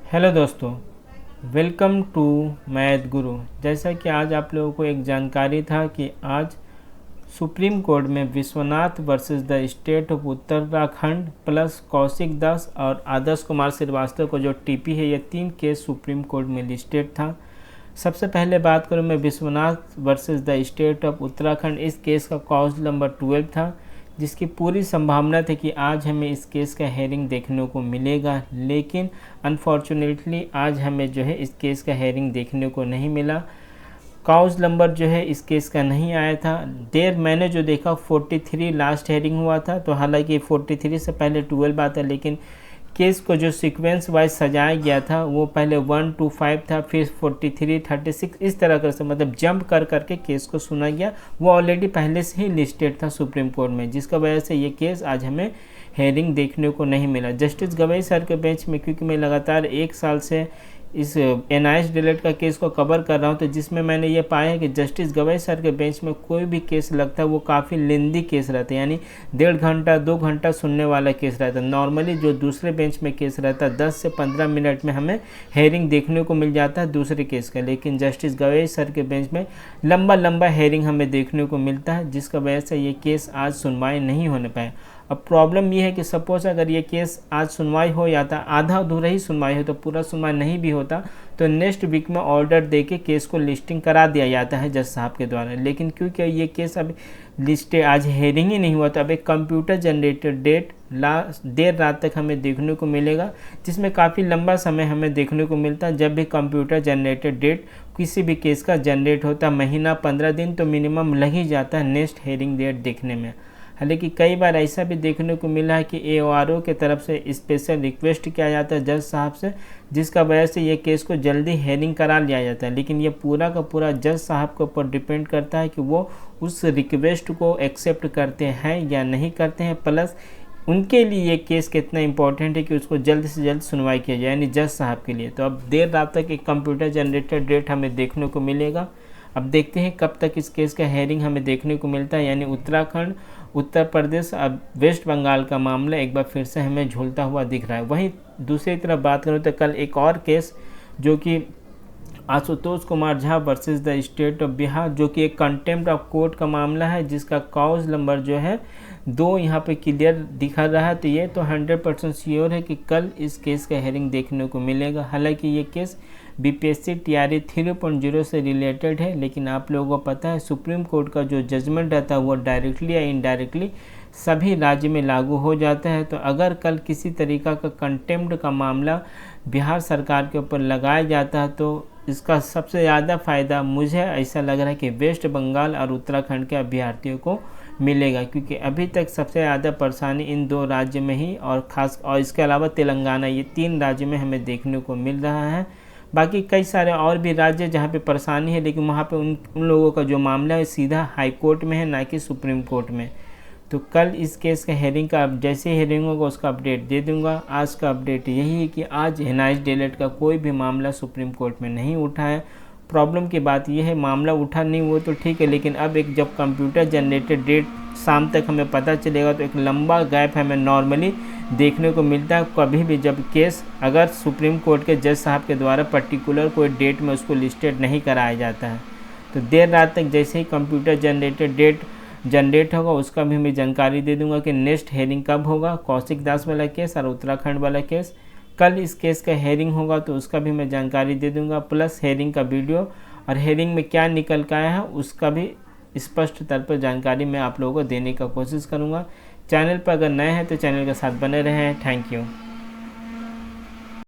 Hello दोस्तों, welcome to math गुरु। जैसा कि आज आप लोगों को एक जानकारी था कि आज सुप्रीम कोर्ट में Vishwanath versus the state of Uttarakhand plus Kaushik Das और आदर्श कुमार श्रीवास्तव को जो टीपी है, ये 3 केस सुप्रीम कोर्ट में लिस्टेड था। सबसे पहले बात करूं मैं Vishwanath versus the state of Uttarakhand. इस केस का कॉज नंबर 12 था, जिसकी पूरी संभावना थी कि आज हमें इस केस का हेयरिंग देखने को मिलेगा, लेकिन अनफॉर्चुनेटली आज हमें जो है इस केस का हेयरिंग देखने को नहीं मिला। काउज नंबर जो है इस केस का नहीं आया था। देर मैंने जो देखा 43 लास्ट हेयरिंग हुआ था, तो हालांकि 43 से पहले 12 आता, लेकिन केस को जो सीक्वेंस वाइज सजाया गया था वो पहले 1 to 5 था, फिर 43, 36 इस तरह का, मतलब जंप कर करके केस को सुना गया। वो ऑलरेडी पहले से ही लिस्टेड था सुप्रीम कोर्ट में, जिसका वजह से ये केस आज हमें हेयरिंग देखने को नहीं मिला। जस्टिस गवई सर के बेंच में, क्योंकि मैं लगातार 1 साल से इस NIS डिलेट का केस को कवर कर रहा हूँ, तो जिसमें मैंने ये पाया है कि जस्टिस गवई सर के बेंच में कोई भी केस लगता है वो काफ़ी लेंदी केस रहता है, यानी 1.5 घंटा 2 घंटा सुनने वाला केस रहता है। नॉर्मली जो दूसरे बेंच में केस रहता है 10 से 15 मिनट में हमें हेयरिंग देखने को मिल जाता है दूसरे केस का, लेकिन जस्टिस गवई सर के बेंच में लंबा हेयरिंग हमें देखने को मिलता है, जिसका वजह से ये केस आज सुनवाई नहीं होने पाए। अब प्रॉब्लम ये है कि सपोज अगर ये केस आज सुनवाई हो जाता, आधा अधूरा ही सुनवाई हो, तो पूरा सुनवाई नहीं भी होता, तो नेक्स्ट वीक में ऑर्डर देके केस को लिस्टिंग करा दिया जाता है जज साहब के द्वारा। लेकिन क्योंकि ये केस अब लिस्टे आज हेयरिंग ही नहीं हुआ, तो अब एक कंप्यूटर जनरेटेड डेट देर रात तक हमें देखने को मिलेगा, जिसमें काफ़ी लंबा समय हमें देखने को मिलता है। जब भी कंप्यूटर जनरेटेड डेट किसी भी केस का जनरेट होता, महीना 15 दिन तो मिनिमम लग ही जाता है नेक्स्ट हेयरिंग डेट देखने में। हालांकि कई बार ऐसा भी देखने को मिला है कि AORO के तरफ से स्पेशल रिक्वेस्ट किया जाता है जज साहब से, जिसका वजह से ये केस को जल्दी हेयरिंग करा लिया जाता है, लेकिन ये पूरा का पूरा जज साहब के ऊपर डिपेंड करता है कि वो उस रिक्वेस्ट को एक्सेप्ट करते हैं या नहीं करते हैं, प्लस उनके लिए ये केस कितना इंपॉर्टेंट है कि उसको जल्द से जल्द सुनवाई किया जाए, यानी जज साहब के लिए। तो अब देर रात तक एक कंप्यूटर जनरेटेड डेट हमें देखने को मिलेगा। अब देखते हैं कब तक इस केस का हेयरिंग हमें देखने को मिलता है, यानी उत्तराखंड, उत्तर प्रदेश, अब वेस्ट बंगाल का मामला एक बार फिर से हमें झूलता हुआ दिख रहा है। वहीं दूसरी तरफ बात करूँ तो कल एक और केस जो कि Ashutosh Kumar Jha versus the state of Bihar, जो कि एक कंटेम्प्ट ऑफ कोर्ट का मामला है, जिसका काउज नंबर जो है 2 यहाँ पे क्लियर दिखा रहा है। तो ये तो 100% श्योर है कि कल इस केस का हेयरिंग देखने को मिलेगा। हालांकि ये केस BPSC TRA 3.0 से रिलेटेड है, लेकिन आप लोगों को पता है सुप्रीम कोर्ट का जो जजमेंट रहता है वो डायरेक्टली या इनडायरेक्टली सभी राज्य में लागू हो जाता है। तो अगर कल किसी तरीका का कंटेम्प्ट का मामला बिहार सरकार के ऊपर लगाया जाता है, तो इसका सबसे ज़्यादा फ़ायदा मुझे ऐसा लग रहा है कि वेस्ट बंगाल और उत्तराखंड के अभ्यर्थियों को मिलेगा, क्योंकि अभी तक सबसे ज़्यादा परेशानी इन 2 राज्य में ही और इसके अलावा तेलंगाना, ये 3 राज्य में हमें देखने को मिल रहा है। बाकी कई सारे और भी राज्य जहाँ पे परेशानी है, लेकिन वहाँ पे उन लोगों का जो मामला है सीधा हाई कोर्ट में है, ना कि सुप्रीम कोर्ट में। तो कल इस केस का हेयरिंग का जैसे हेयरिंग होगा उसका अपडेट दे दूंगा। आज का अपडेट यही है कि आज NIS डिलेट का कोई भी मामला सुप्रीम कोर्ट में नहीं उठा है। प्रॉब्लम की बात यह है, मामला उठा नहीं वो तो ठीक है, लेकिन अब एक जब कंप्यूटर जनरेटेड डेट शाम तक हमें पता चलेगा, तो एक लंबा गैप हमें नॉर्मली देखने को मिलता है। कभी भी जब केस अगर सुप्रीम कोर्ट के जज साहब के द्वारा पर्टिकुलर कोई डेट में उसको लिस्टेड नहीं कराया जाता है, तो देर रात तक जैसे ही कंप्यूटर जनरेटेड डेट जनरेट होगा उसका भी मैं जानकारी दे दूंगा कि नेक्स्ट हेयरिंग कब होगा। कौशिक दास वाला केस और उत्तराखंड वाला केस, कल इस केस का हेयरिंग होगा तो उसका भी मैं जानकारी दे दूंगा, प्लस हेयरिंग का वीडियो और हेयरिंग में क्या निकल के आया है उसका भी स्पष्ट तौर पर जानकारी मैं आप लोगों को देने का कोशिश करूँगा। चैनल पर अगर नए हैं तो चैनल के साथ बने रहें। Thank you.